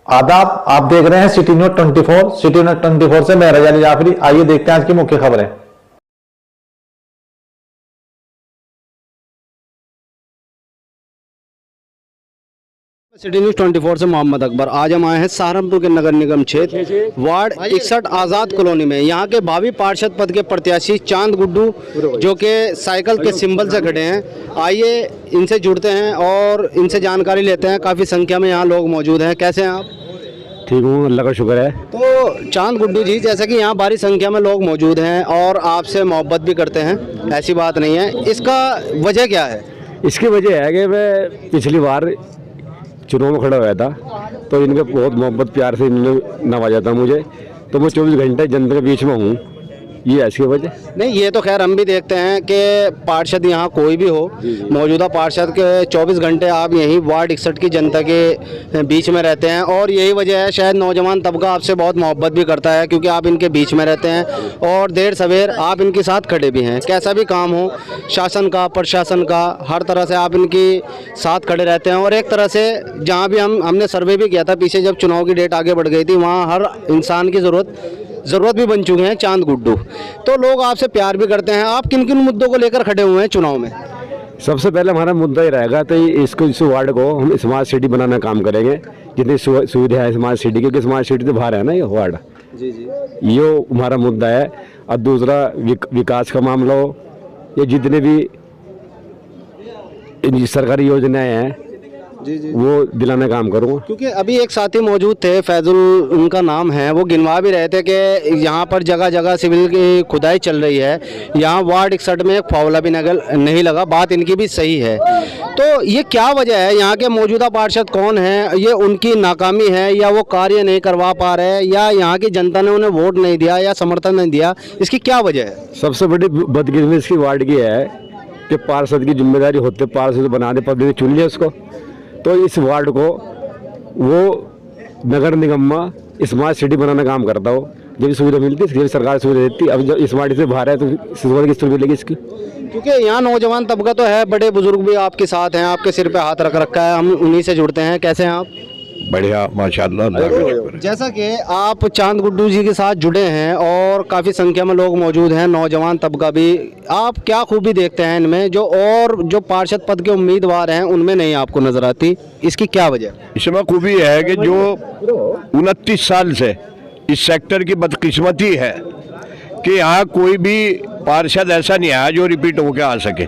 आदाब, आप देख रहे हैं सिटी न्यूज 24। सिटी न्यूज 24 से मैं रजा जाफरी। आइए देखते हैं आज की मुख्य खबरें। सिटी न्यूज 24 से मोहम्मद अकबर। आज हम आए हैं सहारनपुर के नगर निगम क्षेत्र वार्ड 61 आज़ाद कॉलोनी में। यहाँ के भावी पार्षद पद के प्रत्याशी चांद गुड्डू जो कि साइकिल के सिंबल से खड़े हैं, आइए इनसे जुड़ते हैं और इनसे जानकारी लेते हैं। काफ़ी संख्या में यहाँ लोग मौजूद हैं। कैसे हैं आप? ठीक हूँ, अल्लाह का शुक्र है। तो चांद गुड्डू जी, जैसे कि यहाँ भारी संख्या में लोग मौजूद हैं और आपसे मोहब्बत भी करते हैं, ऐसी बात नहीं है, इसका वजह क्या है? इसकी वजह है कि मैं पिछली बार चुनाव में खड़ा हुआ था तो इनके बहुत मोहब्बत प्यार से इन्होंने नवाजा था मुझे, तो मैं 24 घंटे जनता के बीच में हूँ, ये ऐसी वजह नहीं। ये तो खैर हम भी देखते हैं कि पार्षद यहाँ कोई भी हो, मौजूदा पार्षद के 24 घंटे आप यहीं वार्ड 61 की जनता के बीच में रहते हैं और यही वजह है शायद नौजवान तबका आपसे बहुत मोहब्बत भी करता है, क्योंकि आप इनके बीच में रहते हैं और देर सवेर आप इनके साथ खड़े भी हैं। कैसा भी काम हो, शासन का, प्रशासन का, हर तरह से आप इनके साथ खड़े रहते हैं। और एक तरह से जहाँ भी हमने सर्वे भी किया था पीछे, जब चुनाव की डेट आगे बढ़ गई थी, वहाँ हर इंसान की ज़रूरत भी बन चुके हैं चांद गुड्डू, तो लोग आपसे प्यार भी करते हैं। आप किन किन मुद्दों को लेकर खड़े हुए हैं चुनाव में? सबसे पहले हमारा मुद्दा ही रहेगा तो इसको, इस वार्ड को हम स्मार्ट सिटी बनाना काम करेंगे, जितनी सुविधा है स्मार्ट सिटी, क्योंकि स्मार्ट सिटी से बाहर है ना ये वार्ड। जी जी, ये हमारा मुद्दा है। और दूसरा विकास का मामला हो, ये जितने भी सरकारी योजनाएं हैं जी जी, वो दिलाने काम करूँगा। क्योंकि अभी एक साथी मौजूद थे, फैजुल उनका नाम है, वो गिनवा भी रहे थे कि यहाँ पर जगह जगह सिविल की खुदाई चल रही है, यहाँ वार्ड 61 में एक फावला भी नहीं लगा। बात इनकी भी सही है। तो ये क्या वजह है? यहाँ के मौजूदा पार्षद कौन है? ये उनकी नाकामी है या वो कार्य नहीं करवा पा रहे, या यहाँ की जनता ने उन्हें वोट नहीं दिया या समर्थन नहीं दिया? इसकी क्या वजह है? सबसे बड़ी बदकिस्मती इसकी वार्ड की है कि पार्षद की जिम्मेदारी होते पार्षद बना दे, पब्लिक ने चुन लिया उसको, तो इस वार्ड को वो नगर निगम में स्मार्ट सिटी बनाना काम करता हो। जब सुविधा मिलती है, जब सरकार सुविधा देती है, अब जब स्मार्ट से बाहर है तो सुविधा किस तरह मिलेगी इसकी? क्योंकि यहाँ नौजवान तबका तो है, बड़े बुजुर्ग भी आपके साथ हैं, आपके सिर पे हाथ रख रखा है, हम उन्हीं से जुड़ते हैं। कैसे हैं आप? बढ़िया, माशाल्लाह। जैसा कि आप चांद गुड्डू जी के साथ जुड़े हैं और काफ़ी संख्या में लोग मौजूद हैं, नौजवान तबका भी, आप क्या खूबी देखते हैं इनमें जो पार्षद पद के उम्मीदवार हैं उनमें नहीं आपको नजर आती? इसकी क्या वजह? इसमें खूबी है कि जो 29 साल से इस सेक्टर की बदकिस्मती है कि यहाँ कोई भी पार्षद ऐसा नहीं आया जो रिपीट होकर आ सके।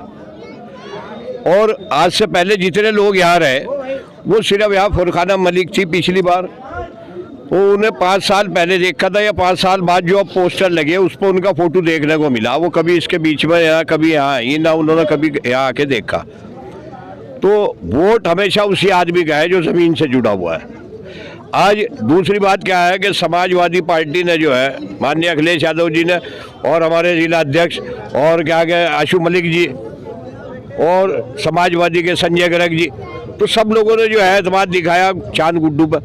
और आज से पहले जितने लोग यहाँ रहे, वो सिर्फ यहाँ फुरखाना मलिक थी पिछली बार, वो उन्हें 5 साल पहले देखा था, या 5 साल बाद जो अब पोस्टर लगे उस पर उनका फोटो देखने को मिला। वो कभी इसके बीच में या कभी यहाँ आई ना, उन्होंने कभी यहाँ आके देखा। तो वोट हमेशा उसी आदमी का है जो ज़मीन से जुड़ा हुआ है। आज दूसरी बात क्या है कि समाजवादी पार्टी ने जो है, माननीय अखिलेश यादव जी ने और हमारे जिला अध्यक्ष और क्या कहे आशु मलिक जी और समाजवादी के संजय गर्ग जी, तो सब लोगों ने जो है एतमाद दिखाया चांद गुड्डू पर।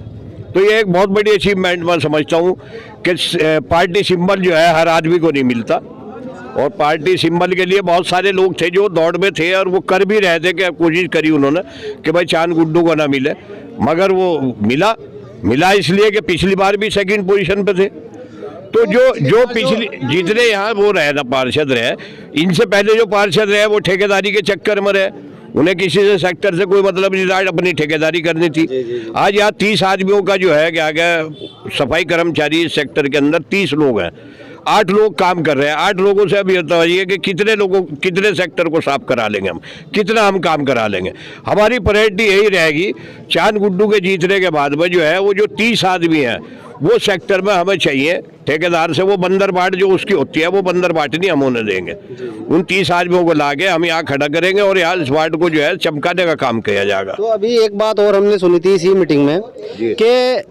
तो ये एक बहुत बड़ी अचीवमेंट मैं समझता हूँ कि पार्टी सिंबल जो है हर आदमी को नहीं मिलता, और पार्टी सिंबल के लिए बहुत सारे लोग थे जो दौड़ में थे और वो कर भी रहे थे कि कोशिश करी उन्होंने कि भाई चांद गुड्डू को ना मिले, मगर वो मिला इसलिए कि पिछली बार भी सेकंड पोजीशन पे थे। तो जो पिछली जितने यहाँ वो रहे ना पार्षद रहे, इनसे पहले जो पार्षद रहे वो ठेकेदारी के चक्कर में रहे, उन्हें किसी से सेक्टर से कोई मतलब नहीं था, अपनी ठेकेदारी करनी थी। आज यहाँ 30 आदमियों का जो है क्या सफाई कर्मचारी इस सेक्टर के अंदर 30 लोग हैं, 8 लोग काम कर रहे हैं। 8 लोगों से अभी बताइए कि कितने सेक्टर को साफ करा लेंगे हम, कितना हम काम करा लेंगे। हमारी प्रायोरिटी यही रहेगी, चांद गुड्डू के जीतने के बाद में जो है वो जो 30 आदमी हैं वो सेक्टर में हमें चाहिए। ठेकेदार से वो बंदर बाट जो उसकी होती है वो बंदर बाट नहीं हम उन्हें देंगे। उन 30 आदमियों को लाके हम यहाँ खड़ा करेंगे और यहाँ इस वार्ड को जो है चमकाने का काम किया जाएगा। तो अभी एक बात और हमने सुनी थी इसी मीटिंग में कि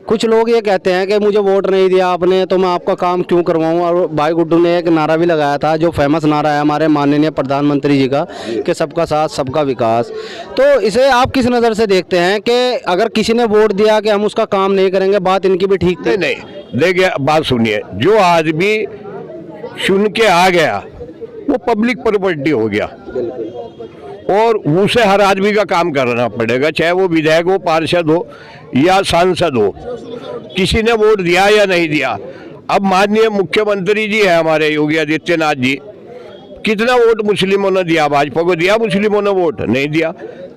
कुछ लोग ये कहते हैं कि मुझे वोट नहीं दिया आपने तो मैं आपका काम क्यों करवाऊं। और भाई गुड्डू ने एक नारा भी लगाया था जो फेमस नारा है हमारे माननीय प्रधानमंत्री जी का कि सबका साथ सबका विकास। तो इसे आप किस नज़र से देखते हैं कि अगर किसी ने वोट दिया कि हम उसका काम नहीं करेंगे, बात इनकी भी ठीक थी? नहीं, देखिए बात सुनिए, जो आदमी चुन के आ गया वो पब्लिक प्रॉपर्टी हो गया और उसे हर आदमी का काम करना पड़ेगा, चाहे वो विधायक हो, पार्षद हो या सांसद हो, किसी ने वोट दिया या नहीं दिया। अब माननीय मुख्यमंत्री जी है हमारे योगी आदित्यनाथ जी, कितना वोट मुस्लिमों ने दिया, भाजपा को दिया मुस्लिमों ने वोट? नहीं दिया।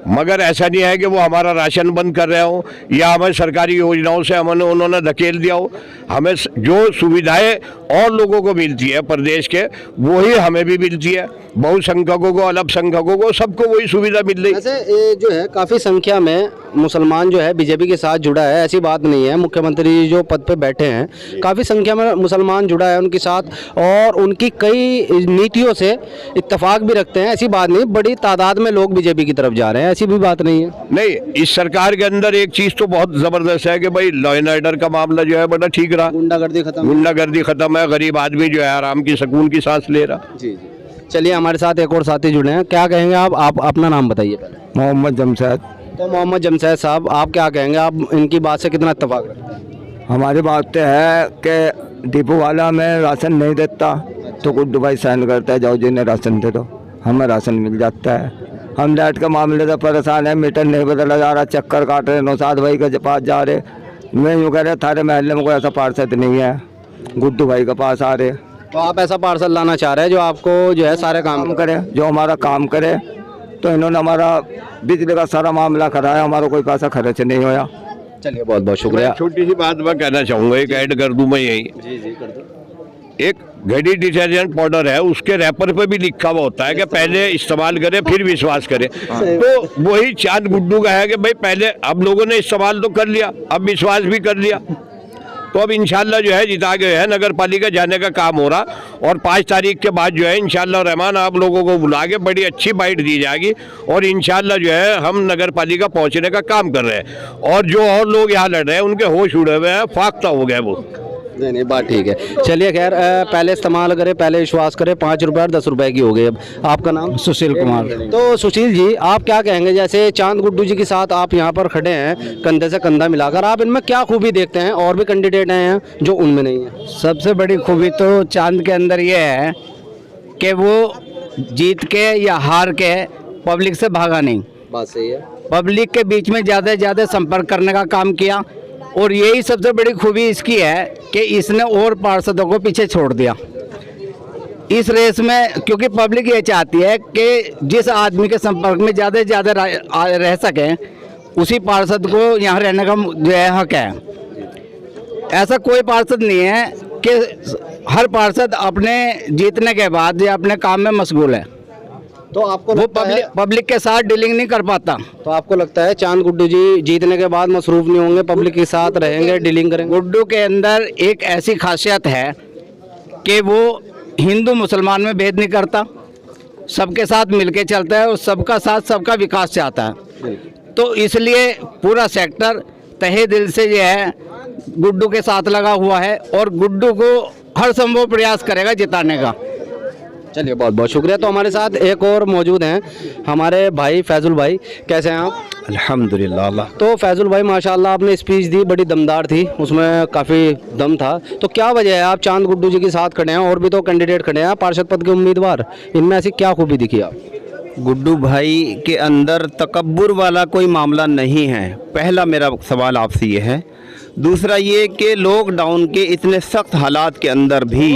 मगर ऐसा नहीं है कि वो हमारा राशन बंद कर रहे हो या हमें सरकारी योजनाओं से हमें उन्होंने धकेल दिया हो। हमें जो सुविधाएं और लोगों को मिलती है प्रदेश के, वही हमें भी मिलती है। बहुसंख्यकों को, अल्पसंख्यकों को, सबको वही सुविधा मिल रही है। वैसे ये जो है काफ़ी संख्या में मुसलमान जो है बीजेपी के साथ जुड़ा है, ऐसी बात नहीं है। मुख्यमंत्री जी जो पद पे बैठे हैं, काफ़ी संख्या में मुसलमान जुड़ा है उनके साथ और उनकी कई नीतियों से इत्तेफाक भी रखते हैं, ऐसी बात नहीं। बड़ी तादाद में लोग बीजेपी की तरफ जा रहे हैं, ऐसी भी बात नहीं है। नहीं, इस सरकार के अंदर एक चीज़ तो बहुत ज़बरदस्त है कि भाई लॉ एंड ऑर्डर का मामला जो है बड़ा ठीक रहा, गुंडागर्दी खत्म है, गरीब आदमी जो है आराम की सुकून की सांस ले रहा। जी जी। चलिए हमारे साथ एक और साथी जुड़े हैं, क्या कहेंगे आप अपना नाम बताइए पहले। मोहम्मद जमशेद। तो मोहम्मद जमशेद साहब, आप क्या कहेंगे, आप इनकी बात से कितना इत्तेफाक रखते हैं? हमारी बात तो है कि डिपो वाला में राशन नहीं देता तो गुड्डू भाई साइन करता है, जाओ जी ने राशन दे दो, हमें राशन मिल जाता है। हम लाइट के मामले से परेशान है, मीटर नहीं बदला जा रहा, चक्कर काट रहे, नौसाद भाई के पास जा रहे। मैं यूँ कह रहा थारे महल्ले में कोई ऐसा पार्षद नहीं है, गुड्डू भाई के पास आ रहे। तो आप ऐसा पार्सल लाना चाह रहे हैं जो आपको जो है सारे काम करे, जो हमारा काम करे। तो इन्होंने हमारा बिजली का सारा मामला कराया, हमारा कोई पैसा खर्च नहीं होया। चलिए बहुत बहुत शुक्रिया। छोटी सी बात मैं कहना चाहूँगा, एक ऐड कर दूँ मैं यही। जी जी कर दो। एक घड़ी डिटर्जेंट पाउडर है, उसके रैपर पे भी लिखा हुआ होता है कि पहले इस्तेमाल करें फिर विश्वास करें। तो वही चांद गुड्डू का है कि भाई पहले अब लोगों ने इस्तेमाल तो कर लिया, अब विश्वास भी कर लिया। तो अब इंशाल्लाह जो है जिता गए है, नगर पालिका जाने का काम हो रहा और 5 तारीख के बाद जो है इंशाल्लाह रहमान आप लोगों को बुला के बड़ी अच्छी बाइट दी जाएगी और इंशाल्लाह जो है हम नगर पालिका पहुँचने का काम कर रहे हैं। और जो और लोग यहाँ लड़ रहे हैं उनके होश उड़े हुए हैं, फाख्ता हो गया वो। नहीं बात ठीक है। चलिए खैर, पहले इस्तेमाल करें, पहले विश्वास करें, 5 रुपये और 10 रुपए की हो गई। अब आपका नाम? सुशील कुमार। तो सुशील जी, आप क्या कहेंगे, जैसे चांद गुड्डू जी के साथ आप यहाँ पर खड़े हैं कंधे से कंधा मिलाकर, आप इनमें क्या खूबी देखते हैं? और भी कैंडिडेट हैं जो उनमें नहीं है। सबसे बड़ी खूबी तो चांद के अंदर ये है कि वो जीत के या हार के पब्लिक से भागा नहीं, बात सही है। पब्लिक के बीच में ज़्यादा से ज़्यादा संपर्क करने का काम किया। और यही सबसे बड़ी खूबी इसकी है कि इसने और पार्षदों को पीछे छोड़ दिया इस रेस में, क्योंकि पब्लिक ये चाहती है कि जिस आदमी के संपर्क में ज़्यादा से ज़्यादा रह सकें उसी पार्षद को यहाँ रहने का जो है हक है। ऐसा कोई पार्षद नहीं है कि हर पार्षद अपने जीतने के बाद या अपने काम में मशगूल है, तो आपको वो पब्लिक के साथ डीलिंग नहीं कर पाता। तो आपको लगता है चांद गुड्डू जी जीतने के बाद मसरूफ नहीं होंगे, पब्लिक के साथ रहेंगे, डीलिंग करेंगे? गुड्डू के अंदर एक ऐसी खासियत है कि वो हिंदू मुसलमान में भेद नहीं करता, सबके साथ मिलके चलता है और सबका साथ सबका विकास चाहता है। तो इसलिए पूरा सेक्टर तहे दिल से जो है गुड्डू के साथ लगा हुआ है और गुड्डू को हर संभव प्रयास करेगा जिताने का। चलिए बहुत बहुत शुक्रिया। तो हमारे साथ एक और मौजूद हैं हमारे भाई फैजुल भाई, कैसे हैं आप? अल्हम्दुलिल्लाह अल्लाह। तो फैजुल भाई माशाल्लाह आपने स्पीच दी, बड़ी दमदार थी, उसमें काफ़ी दम था। तो क्या वजह है आप चांद गुड्डू जी के साथ खड़े हैं, और भी तो कैंडिडेट खड़े हैं पार्षद पद के उम्मीदवार, इनमें ऐसी क्या खूबी दिखी आप? गुड्डू भाई के अंदर तकब्बुर वाला कोई मामला नहीं है, पहला मेरा सवाल आपसे ये है। दूसरा ये कि लॉकडाउन के इतने सख्त हालात के अंदर भी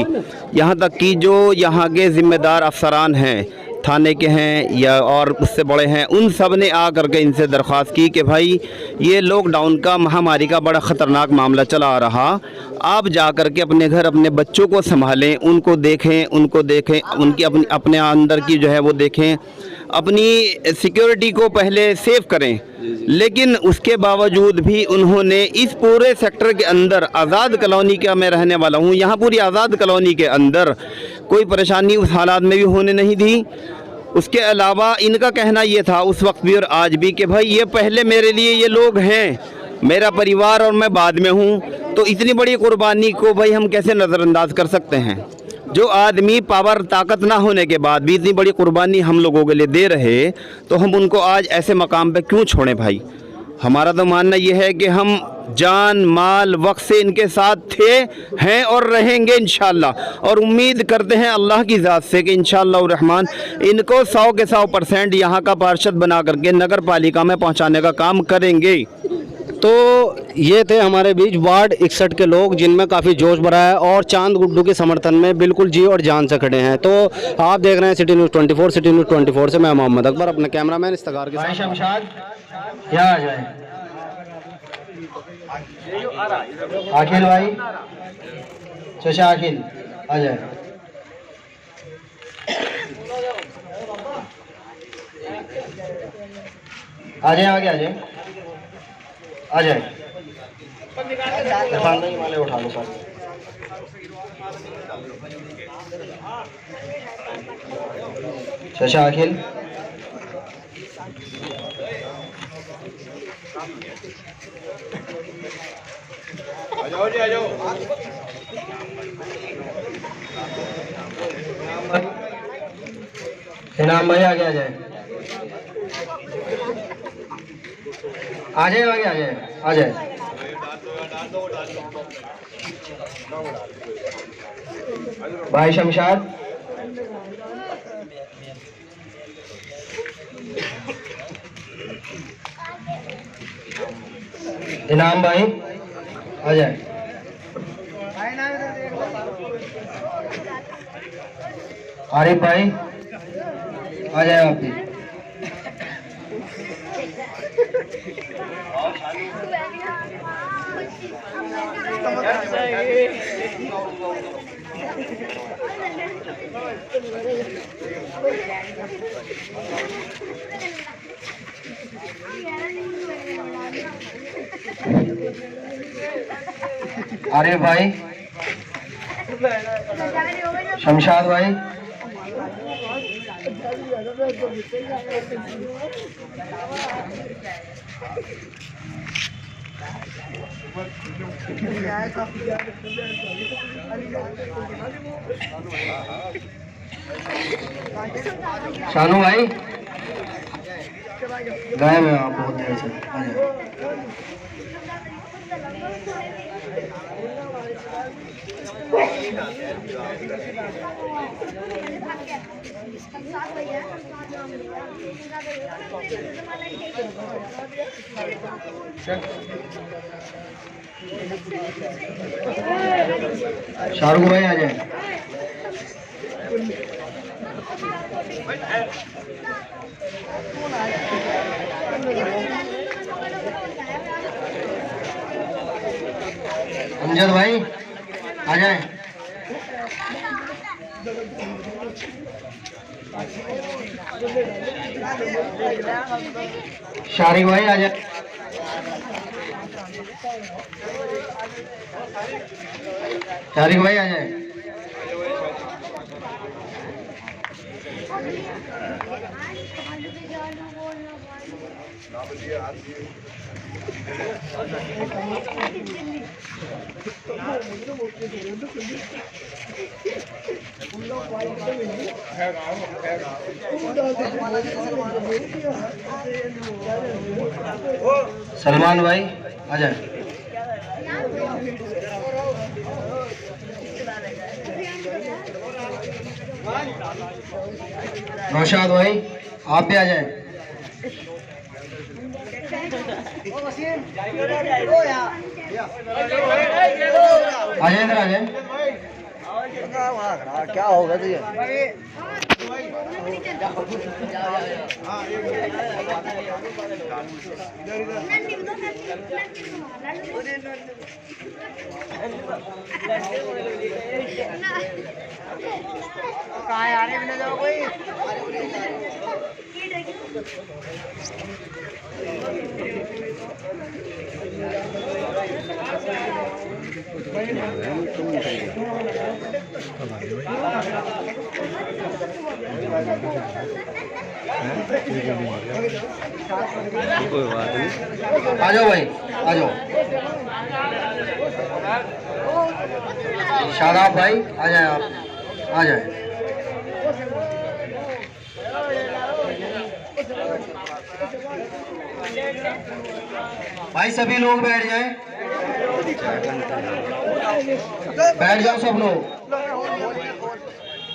यहाँ तक कि जो यहाँ के ज़िम्मेदार अफसरान हैं, थाने के हैं या और उससे बड़े हैं, उन सब ने आ करके इनसे दरख्वास्त की कि भाई ये लॉकडाउन का महामारी का बड़ा ख़तरनाक मामला चला आ रहा, आप जा कर के अपने घर अपने बच्चों को संभालें, उनको देखें, उनकी अपने अंदर की जो है वो देखें, अपनी सिक्योरिटी को पहले सेव करें। लेकिन उसके बावजूद भी उन्होंने इस पूरे सेक्टर के अंदर, आज़ाद कॉलोनी का मैं रहने वाला हूँ, यहाँ पूरी आज़ाद कॉलोनी के अंदर कोई परेशानी उस हालात में भी होने नहीं दी। उसके अलावा इनका कहना ये था उस वक्त भी और आज भी कि भाई ये पहले मेरे लिए ये लोग हैं, मेरा परिवार और मैं बाद में हूँ, तो इतनी बड़ी कुर्बानी को भाई हम कैसे नज़रअंदाज कर सकते हैं। जो आदमी पावर ताकत ना होने के बाद भी इतनी बड़ी कुर्बानी हम लोगों के लिए दे रहे, तो हम उनको आज ऐसे मकाम पे क्यों छोड़ें भाई। हमारा तो मानना यह है कि हम जान माल वक्त से इनके साथ थे, हैं और रहेंगे इंशाअल्लाह। और उम्मीद करते हैं अल्लाह की ज़ात से कि इंशाअल्लाह रहमान इनको 100 के 100% यहाँ का पार्षद बना करके नगर पालिका में पहुँचाने का काम करेंगे। तो ये थे हमारे बीच वार्ड 61 के लोग, जिनमें काफ़ी जोश भरा है और चांद गुड्डू के समर्थन में बिल्कुल जी और जान से खड़े हैं। तो आप देख रहे हैं सिटी न्यूज़ 24। सिटी न्यूज़ 24 से मैं मोहम्मद अकबर, अपने कैमरामैन इस्तगार के साथ। शमशाद यहाँ आ जाए, आखिल भाई, चचा आखिल आ जाए। आ जाए, आगे आ जाए, आ जाए। इरफान भाई वाले उठा लो सर। चचा अखिल, इनाम भाई आगे आ जाए, आ जाए, आगे आ जाए, आ जाए। भाई शमशाद, इनाम भाई आ जाए। आरिफ भाई आ जाए आप भी। आरिफ भाई, शमशाद भाई, शानू भाई, गायब है आप बहुत देर से। शाहरुख भाई आ जाए। अमजद भाई आ जाए। शारिक भाई आ जाए। शारिक भाई आ जाए। सलमान भाई आ जाए। नौशाद भाई आप भी आ जाए। आ जाए, इधर आ जाए। क्या होगा तुझे? कहाँ आ रहे जाओ कोई। आ जाओ भाई, आ जाओ। शादाब भाई आ जाए, आप आ जाए। भाई सभी लोग बैठ जाएं, बैठ जाओ सब लोग।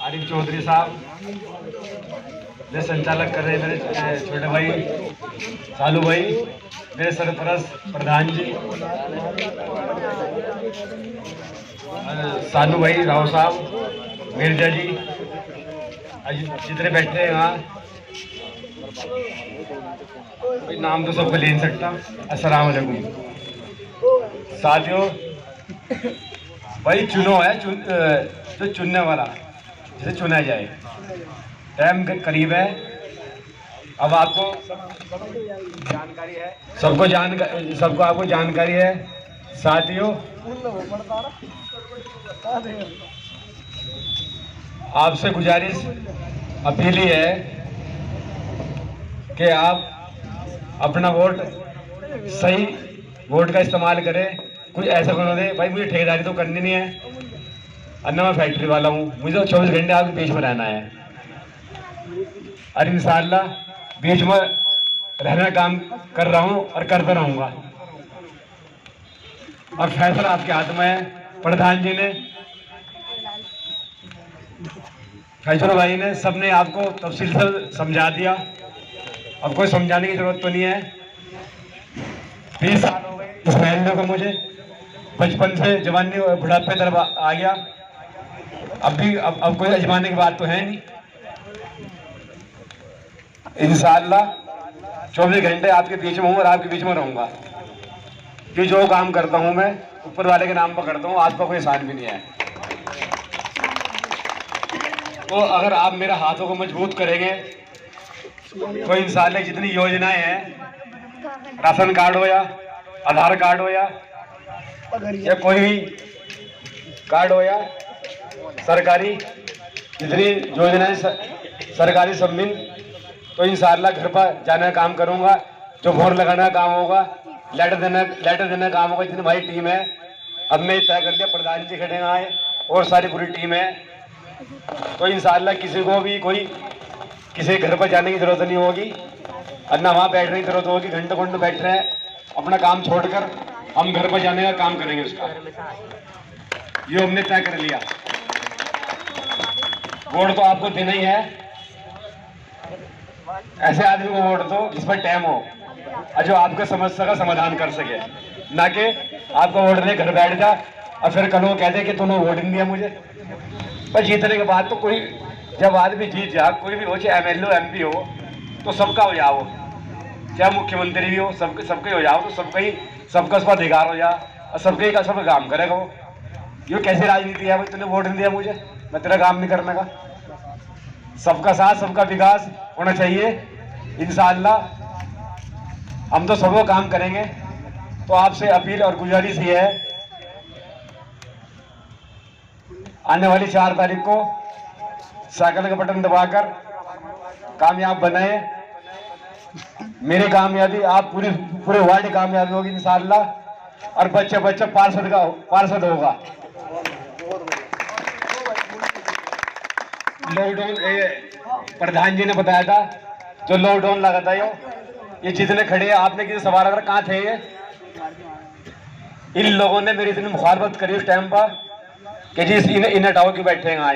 आरिफ चौधरी साहब मेरे संचालक कर रहे हैं, मेरे छोटे भाई सालू भाई, मेरे सरपरस्त प्रधान जी सानू भाई, राव साहब, मिर्जा जी, जितने बैठे हैं यहाँ, कोई नाम तो सबको ले नहीं सकता। अस्सलाम वालेकुम साथियों। भाई चुनो है, जो चुनने वाला जिसे चुना जाए, टाइम करीब है। अब आपको जानकारी है, सबको आपको जानकारी है साथियों। आपसे गुजारिश अपील ही है कि आप अपना वोट सही वोट का इस्तेमाल करें। कुछ ऐसा करना दे भाई, मुझे ठेकेदारी तो करनी नहीं है, अन्ना मैं फैक्ट्री वाला हूँ, मुझे तो 24 घंटे आपके बीच में रहना है और इंशाअल्लाह बीच में रहने का काम कर रहा हूँ और करता रहूँगा। और फैसला आपके हाथ में है। प्रधान जी ने, फैजल भाई ने, सबने आपको तफसील से समझा दिया, अब कोई समझाने की जरूरत तो नहीं है। 20 साल हो गए इस महल को, मुझे बचपन से जवानी और बुढ़ापे तरफ आ गया। अब कोई अजमाने की बात तो है नहीं। इंशाअल्लाह 24 घंटे आपके बीच में हूँ और आपके बीच में रहूंगा। कि जो काम करता हूँ मैं ऊपर वाले के नाम पर करता हूँ, आपका कोई एहसान भी नहीं है। तो अगर आप मेरे हाथों को मजबूत करेंगे तो इंशाअल्लाह जितनी योजनाएं हैं, राशन कार्ड हो या आधार कार्ड हो या कोई भी कार्ड हो या सरकारी जितनी योजनाएं सरकारी सब मिल, तो इंशाअल्लाह घर पर जाने का काम करूंगा। जो मोहर लगाने का काम होगा, लेटर देने का काम होगा। जितनी हमारी टीम है, अब मैं तय कर लिया, प्रधान जी खड़े आए और सारी पूरी टीम है। तो इंशाअल्लाह किसी को भी कोई किसी घर पर जाने की जरूरत नहीं होगी और ना वहाँ बैठने की जरूरत होगी। घंटों घंटों बैठ रहे हैं, अपना काम छोड़कर हम घर पर जाने का काम करेंगे। उसका ये हमने तय कर लिया। वोट तो आपको देना ही है। ऐसे आदमी को वोट दो जिस पर टाइम हो और जो आपके समस्या का समाधान कर सके, ना कि आपको वोट दे घर बैठ जा और फिर कल वो कहते कि तूने वोट नहीं दिया मुझे। पर जीतने के बाद तो कोई, जब आदमी जीत जा, कोई भी हो, चाहे MLA हो MP हो, तो सबका हो जाओ, चाहे मुख्यमंत्री भी हो, सबके हो जाओ, तो सबका उस पर अधिकार हो जा और सबका काम करेगा वो। ये कैसी राजनीति है भाई, तूने वोट नहीं दिया मुझे, मैं तेरा काम नहीं करने का। सबका साथ सबका विकास होना चाहिए। इंशाअल्लाह हम तो सबको काम करेंगे। तो आपसे अपील और गुजारिश ये है, आने वाली 4 तारीख को साइकिल का बटन दबाकर कामयाब बनाए। मेरी कामयाबी, आप पूरे वार्ड की कामयाबी होगी इंशाअल्लाह। और बच्चा पार्षद होगा। लॉकडाउन प्रधान जी ने बताया था, जो लॉकडाउन लगा था, ये जितने खड़े हैं, आपने किसी सवाल अगर कहाँ थे ये, इन लोगों ने मेरी इतनी मुखालफत करी उस टाइम पर कि जी इन हटाओ क्यों बैठे हैं यहाँ।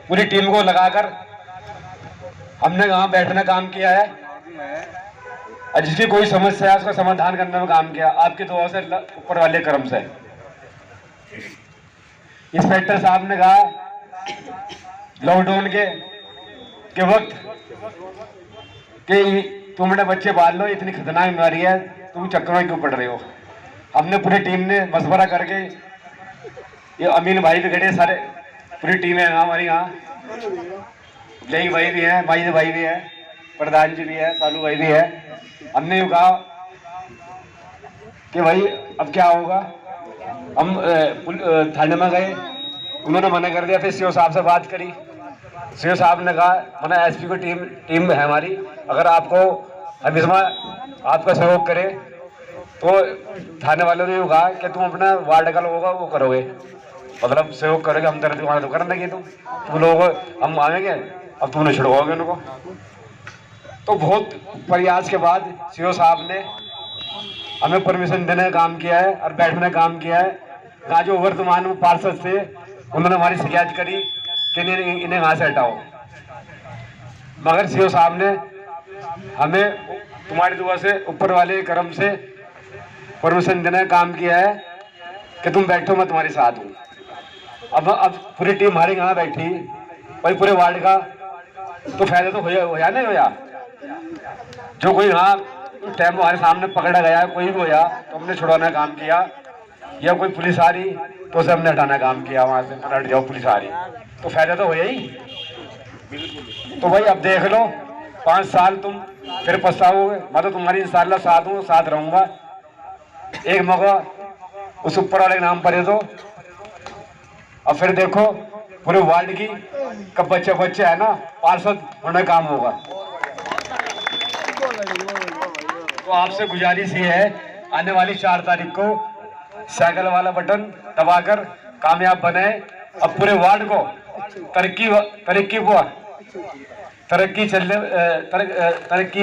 पूरी टीम को लगाकर हमने वहाँ बैठने काम किया है और जिसकी कोई समस्या है उसका समाधान करने में काम किया, आपकी दुआ से, ऊपर वाले करम से। इंस्पेक्टर साहब ने कहा लॉकडाउन के वक्त कि तुम अपने बच्चे पाल लो, इतनी खतरनाक बीमारी है, तुम चक्कर में क्यों पड़ रहे हो। हमने पूरी टीम ने मशवरा करके, ये अमीन भाई भी खड़े, सारे पूरी टीम है हमारी यहाँ, जही भाई भी है, माइज भाई भी है, प्रधान जी भी है, सालू भाई भी है। हमने यूँ कहा कि भाई अब क्या होगा। हम थाने में गए, उन्होंने मना कर दिया। फिर CO साहब से बात करी, CO साहब ने कहा मैंने SP की टीम है हमारी, अगर आपको अब इसमें आपका सहयोग करे तो थाने वालों ने कहा कि तुम अपना वार्ड का लोगों का वो करोगे, मतलब सहयोग करोगे, हम तेरे दुकान तो करने की, तुम लोगों हम आएंगे, अब तुमने छिड़वाओगे उनको। तो बहुत प्रयास के बाद CO साहब ने हमें परमिशन देने का काम किया है और बैठने का काम किया है। यहाँ जो वर्तमान में पार्षद थे उन्होंने हमारी शिकायत करी कि इन्हें यहाँ से हटाओ, मगर सीओ साहब ने हमें तुम्हारी दुआ से, ऊपर वाले के करम से परमिशन देने का काम किया है कि तुम बैठो, मैं तुम्हारे साथ हूँ। अब पूरी टीम हमारे यहाँ बैठी भाई, पूरे वार्ड का तो फायदा तो होया नहीं होया। जो कोई यहाँ टाइम हमारे सामने पकड़ा गया, कोई भी होया तो हमने छुड़वाने का काम किया, या कोई पुलिस आ रही तो उसे हमने हटाने का काम किया, वहाँ से हट जाओ पुलिस आ रही, तो फायदा तो होया ही। तो भाई अब देख लो, 5 साल तुम फिर पछताओगे। मैं तो तुम्हारी इंशाल्लाह साथ हूँ, साथ रहूंगा। एक मौका उस ऊपर वाले के नाम पर है तो अब फिर देखो पूरे वार्ड की कब बच्चे है ना पार्षद होने काम होगा। तो आपसे गुजारिश ये है, आने वाली 4 तारीख को साइकिल वाला बटन दबाकर कामयाब बने। अब पूरे वार्ड को तरक्की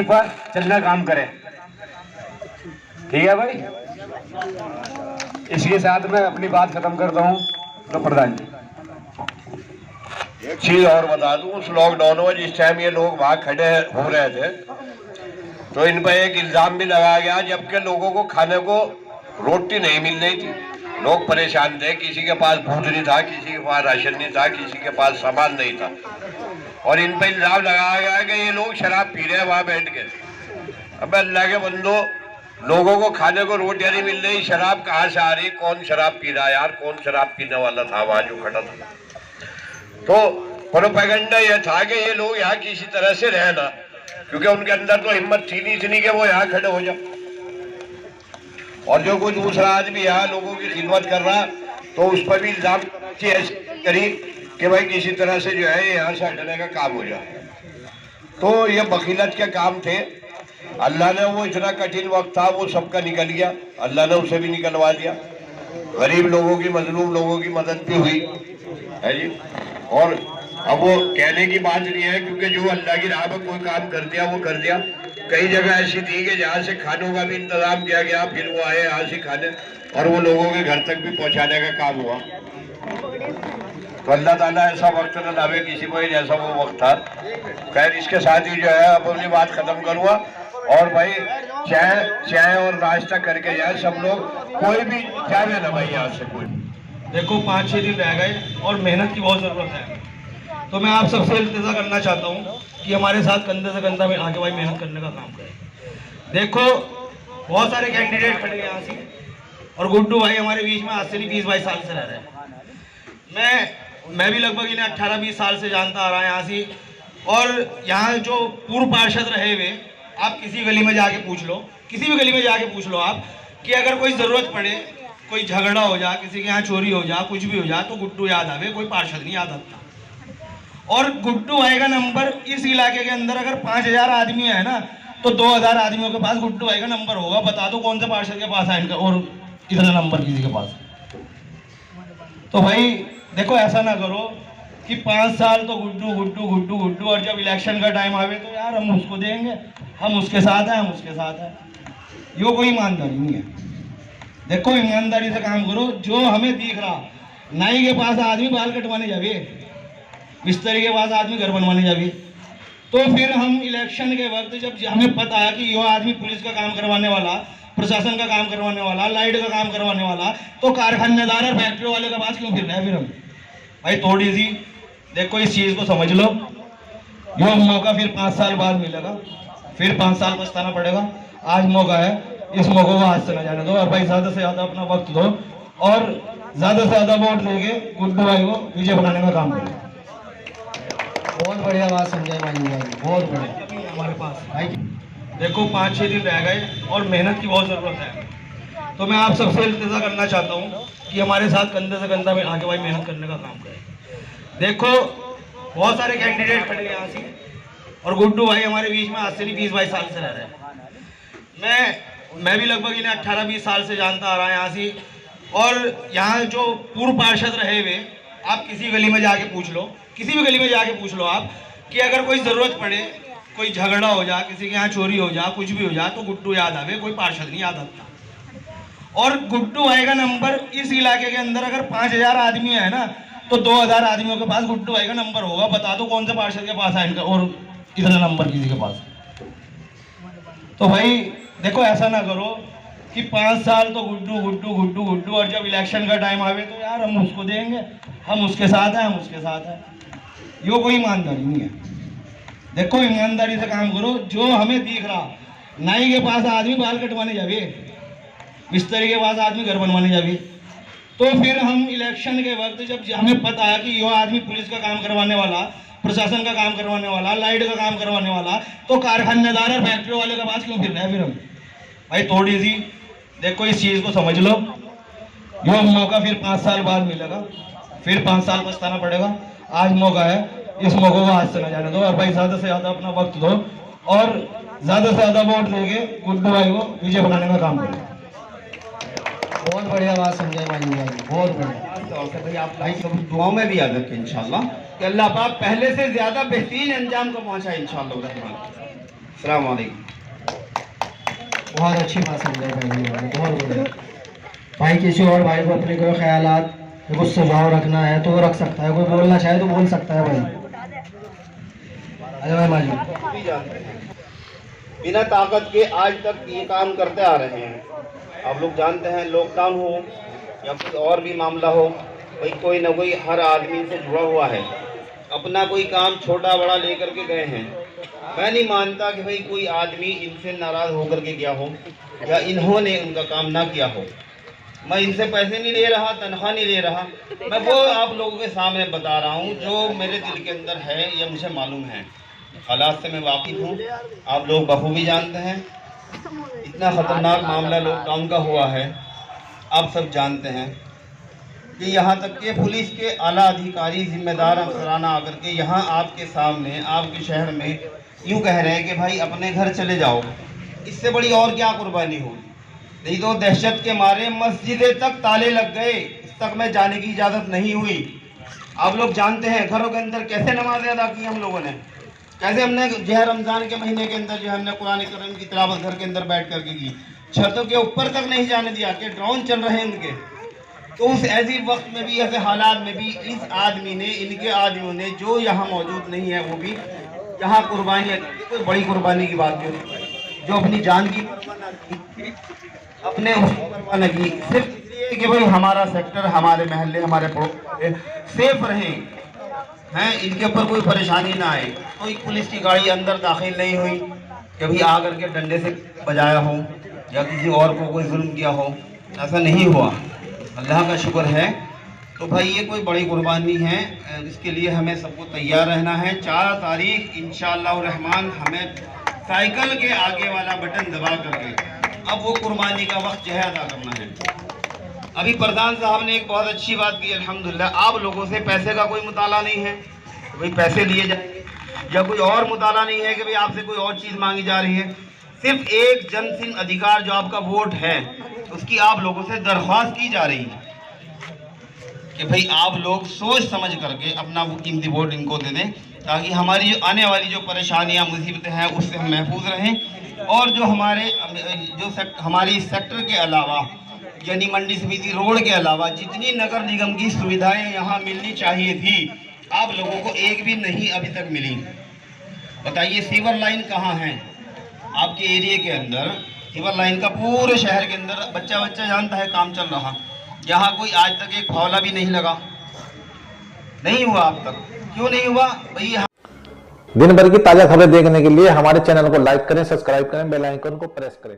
पर चलने का काम करें। ठीक है भाई, इसके साथ मैं अपनी बात खत्म करता हूँ। तो प्रधान जी एक चीज और बता दूं, उस लॉकडाउन में जिस टाइम ये लोग वहां खड़े हो रहे थे तो इन पर एक इल्जाम भी लगाया गया, जबकि लोगों को खाने को रोटी नहीं मिल रही थी, लोग परेशान थे, किसी के पास भूत नहीं था, किसी के पास राशन नहीं था, किसी के पास सामान नहीं था, और इन पर इल्जाम लगाया गया कि ये लोग शराब पी रहे हैं वहां बैठ के। अब अल्लाह के बंदो, लोगों को खाने को रोटियां नहीं मिल रही, शराब कहाँ से आ रही? कौन शराब पी रहा है यार? कौन शराब पीने वाला था वहां जो खड़ा था? तो प्रोपेगेंडा यह था कि ये लोग यहाँ किसी तरह से रहना, क्योंकि उनके अंदर तो हिम्मत थी नहीं इतनी कि वो यहाँ खड़े हो जाए। और जो कोई दूसरा आदमी यहाँ लोगों की खिदमत कर रहा तो उस पर भी इल्जाम करी कि भाई किसी तरह से जो है यहाँ से हटने का काम हो जाए। तो ये बखीलत के काम थे। अल्लाह ने वो इतना कठिन वक्त था वो सबका निकल गया, अल्लाह ने उसे भी निकलवा दिया। गरीब लोगों की, मजलूम लोगों की मदद भी हुई है जी। और अब वो कहने की बात नहीं है, क्योंकि जो अल्लाह की राह में कोई काम कर दिया वो कर दिया। कई जगह ऐसी थी कि जहाँ से खानों का भी इंतजाम किया गया, फिर वो आए यहाँ से खाने और वो लोगों के घर तक भी पहुँचाने का काम हुआ। तो अल्लाह ताला ऐसा वक्त न लावे किसी को, जैसा वो वक्त था। खैर, इसके साथ ही जो है अब अपनी बात खत्म करूँगा। और भाई चाय और नाश्ता करके जाए सब लोग, कोई भी जाए ना भाई यहाँ से कोई। देखो 5-6 दिन रह गए और मेहनत की बहुत ज़रूरत है, तो मैं आप सबसे इल्तिजा करना चाहता हूँ कि हमारे साथ कंधे से कंधा में आके भाई मेहनत करने का काम करें। देखो बहुत सारे कैंडिडेट खड़े हैं यहाँ से, और गुड्डू भाई हमारे बीच में आज से नहीं 20-22 साल से रह रहे हैं। मैं भी लगभग इन्हें 18-20 साल से जानता आ रहा है यहाँ से। और यहाँ जो पूर्व पार्षद रहे हुए, आप किसी गली में जाके पूछ लो, किसी भी गली में जाके पूछ लो आप, कि अगर कोई ज़रूरत पड़े, कोई झगड़ा हो जा, किसी के यहाँ चोरी हो जा, कुछ भी हो जा, तो गुड्डू याद आवे, कोई पार्षद नहीं याद आता। और गुड्डू भाई का नंबर इस इलाके के अंदर अगर 5000 आदमी है ना, तो 2000 आदमियों के पास गुड्डू भाई का नंबर होगा। बता दो कौन से पार्षद के पास है इनका और इतना नंबर किसी के पास। तो भाई देखो, ऐसा ना करो कि 5 साल तो गुड्डू गुड्डू गुड्डू गुड्डू, और जब इलेक्शन का टाइम आवे तो यार हम उसको देंगे, हम उसके साथ हैं, हम उसके साथ हैं। यो कोई ईमानदारी नहीं है। देखो ईमानदारी से काम करो। जो हमें दिख रहा, नाई के पास आदमी बाल कटवाने जावे, बिस्तरी के पास आदमी घर बनवाने जावे, तो फिर हम इलेक्शन के वक्त जब हमें पता है कि यो आदमी पुलिस का काम करवाने वाला, प्रशासन का काम करवाने वाला, लाइट का काम करवाने वाला, तो कारखानेदार और फैक्ट्री वाले के पास क्यों फिर रहे? फिर हम भाई थोड़ी सी देखो इस चीज़ को समझ लो। यो मौका फिर 5 साल बाद मिलेगा, फिर 5 साल पछताना पड़ेगा। आज मौका है, इस मौके को हाथ से न जाने दो, और भाई ज़्यादा से ज़्यादा अपना वक्त दो और ज़्यादा से ज़्यादा वोट लेके गुड्डू भाई को विजय बनाने का काम करें। बहुत बढ़िया बात संजय भाई, बहुत बढ़िया। हमारे पास भाई देखो 5-6 दिन रह गए और मेहनत की बहुत ज़रूरत है, तो मैं आप सबसे इल्तिजा करना चाहता हूँ कि हमारे साथ कंधे से कंधा में आके भाई मेहनत करने का काम करें। देखो बहुत सारे कैंडिडेट खड़े हैं यहाँ से, और गुड्डू भाई हमारे बीच में आज से नहीं 20-22 साल से रह रहे हैं। मैं भी लगभग इन्हें 18-20 साल से जानता आ रहा है यहाँ से। और यहाँ जो पूर्व पार्षद रहे हुए, आप किसी गली में जाके पूछ लो, किसी भी गली में जाके पूछ लो आप, कि अगर कोई ज़रूरत पड़े, कोई झगड़ा हो जा, किसी के यहाँ चोरी हो जा, कुछ भी हो जा, तो गुड्डू याद आवे, कोई पार्षद नहीं याद आता। और गुड्डू भाई का नंबर इस इलाके के अंदर अगर 5000 आदमी है ना, तो 2000 आदमियों के पास गुड्डू भाई का नंबर होगा। बता दो कौन से पार्षद के पास है इनका और इतना नंबर किसी के पास। तो भाई देखो, ऐसा ना करो कि 5 साल तो गुड्डू गुड्डू गुड्डू गुड्डू, और जब इलेक्शन का टाइम आवे तो यार हम उसको देंगे, हम उसके साथ हैं, हम उसके साथ हैं। ये कोई ईमानदारी नहीं है। देखो, ईमानदारी से काम करो। जो हमें दिख रहा, नाई के पास आदमी बाल कटवाने जावे, मिस्त्री के पास आदमी घर बनवाने जावे, तो फिर हम इलेक्शन के वक्त जब हमें पता है कि यो आदमी पुलिस का काम करवाने वाला, प्रशासन का काम करवाने वाला, लाइट का काम करवाने वाला, तो कारखानेदार और फैक्ट्री वाले के पास क्यों फिर रहे हैं? फिर हम भाई थोड़ी सी देखो, इस चीज़ को समझ लो। यो मौका फिर 5 साल बाद मिलेगा, फिर 5 साल पछताना पड़ेगा। आज मौका है, इस मौके को हाथ से न जाने दो, और भाई ज़्यादा से ज़्यादा अपना वक्त दो और ज़्यादा से ज़्यादा वोट देके गुड्डू भाई को विजय बनाने का काम करो। बहुत बढ़िया बात संजय भाई ने, बहुत बढ़िया। भाई आप भाई सब दुआओं में भी याद रखें इंशाल्लाह कि अल्लाह पाक पहले से ज्यादा बेहतरीन अंजाम को पहुंचाए इंशाल्लाह रहमान। अस्सलाम वालेकुम। बहुत अच्छी बात संजय भाई ने, बहुत बढ़िया। भाई किसी और भाई को अपने कोई ख्यालात, कुछ सुझाव रखना है तो वो रख सकता है, कोई बोलना चाहे तो बोल सकता है भाई। अरे भाई माजी, बिना ताकत के आज तक ये काम करते आ रहे हैं। आप लोग जानते हैं, लॉकडाउन हो या कुछ और भी मामला हो, भाई कोई ना कोई हर आदमी से जुड़ा हुआ है, अपना कोई काम छोटा बड़ा लेकर के गए हैं। मैं नहीं मानता कि भाई कोई आदमी इनसे नाराज़ होकर के गया हो या इन्होंने उनका काम ना किया हो। मैं इनसे पैसे नहीं ले रहा, तनख्वाह नहीं ले रहा, मैं वो आप लोगों के सामने बता रहा हूँ जो मेरे दिल के अंदर है, ये मुझे मालूम है। हालात से मैं वाकिफ़ हूँ, आप लोग बखूबी जानते हैं। इतना ख़तरनाक मामला लॉकडाउन का हुआ है, आप सब जानते हैं कि यहाँ तक कि पुलिस के आला अधिकारी, जिम्मेदार अफसराना आकर के यहाँ आपके सामने, आपके शहर में यूँ कह रहे हैं कि भाई अपने घर चले जाओ। इससे बड़ी और क्या कुर्बानी होगी? नहीं तो दहशत के मारे मस्जिदें तक ताले लग गए, इस तक में जाने की इजाज़त नहीं हुई। आप लोग जानते हैं घरों के अंदर कैसे नमाज़ें अदा की हम लोगों ने, कैसे हमने जो है रमज़ान के महीने के अंदर जो हमने कुरान करीम की तिलावत घर के अंदर बैठ करके की। छतों के ऊपर तक नहीं जाने दिया कि ड्रोन चल रहे हैं उनके। तो उस ऐसी वक्त में भी, ऐसे हालात में भी इस आदमी ने, इनके आदमियों ने, जो यहाँ मौजूद नहीं है वो भी यहाँ कुर्बानियाँ की। कोई बड़ी कुर्बानी की बात जो अपनी जान की अपने उसको परवाह न की, सिर्फ इसलिए कि भाई हमारा सेक्टर, हमारे महल्ले, हमारे पड़ोस सेफ रहें हैं, इनके ऊपर कोई परेशानी ना आए। कोई पुलिस की गाड़ी अंदर दाखिल नहीं हुई कि भाई आकर के डंडे से बजाया हो या किसी और को कोई जुल्म किया हो, ऐसा नहीं हुआ। अल्लाह का शुक्र है। तो भाई ये कोई बड़ी कुर्बानी है, इसके लिए हमें सबको तैयार रहना है। 4 तारीख इंशाअल्लाह रहमान हमें साइकिल के आगे वाला बटन दबा करके अब वो कुर्बानी का वक्त जो है अदा करना है। अभी प्रधान साहब ने एक बहुत अच्छी बात की, अल्हम्दुलिल्लाह। आप लोगों से पैसे का कोई मुताला नहीं है तो भाई पैसे लिए जाएंगे, या कोई और मुताला नहीं है कि भाई आपसे कोई और चीज़ मांगी जा रही है। सिर्फ एक जनसिंह अधिकार जो आपका वोट है, उसकी आप लोगों से दरख्वास्त की जा रही है कि भाई आप लोग सोच समझ करके अपना वो कीमती वोट इनको दे दें, ताकि हमारी जो आने वाली जो परेशानियां, मुसीबतें हैं, उससे हम महफूज रहें। और जो हमारी सेक्टर के अलावा, यानी मंडी समिति रोड के अलावा जितनी नगर निगम की सुविधाएं यहाँ मिलनी चाहिए थी, आप लोगों को एक भी नहीं अभी तक मिली। बताइए सीवर लाइन कहाँ है आपके एरिया के अंदर? सीवर लाइन का पूरे शहर के अंदर बच्चा जानता है काम चल रहा, यहाँ कोई आज तक एक फौला भी नहीं लगा, नहीं हुआ अब तक। क्यों नहीं हुआ भाई? दिन भर की ताजा खबरें देखने के लिए हमारे चैनल को लाइक करें, सब्सक्राइब करें, बेल आइकन को प्रेस करें।